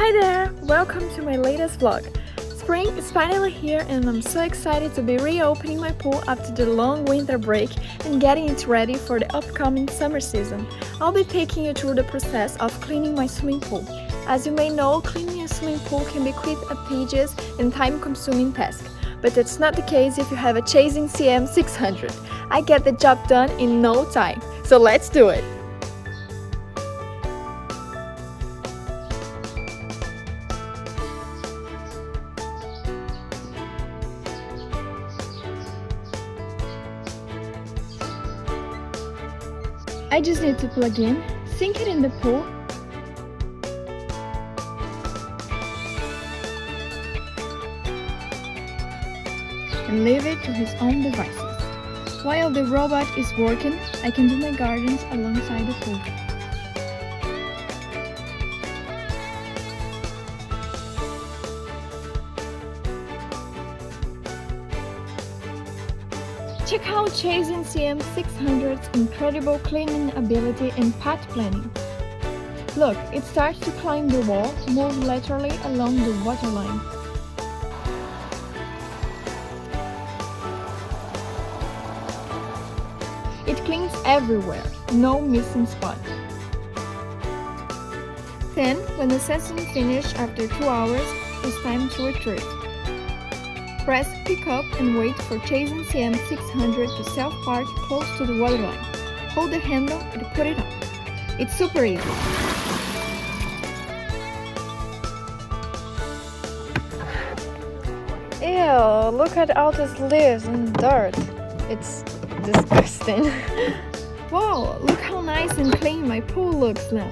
Hi there! Welcome to my latest vlog. Spring is finally here and I'm so excited to be reopening my pool after the long winter break and getting it ready for the upcoming summer season. I'll be taking you through the process of cleaning my swimming pool. As you may know, cleaning a swimming pool can be quite a tedious and time-consuming task, but that's not the case if you have a chasing CM600. I get the job done in no time, so let's do it! I just need to plug in, sink it in the pool, and leave it to his own devices. While the robot is working, I can do my gardens alongside the pool. Check out Chasing CM600's incredible cleaning ability and path planning. Look, it starts to climb the wall, move laterally along the waterline. It cleans everywhere, no missing spot. Then, when the session finishes after 2 hours, it's time to retrieve. Press pick up and wait for Chasing CM600 to self-park close to the waterline. Hold the handle and put it on. It's super easy. Ew, look at all these leaves and dirt. It's disgusting. Wow, look how nice and clean my pool looks now.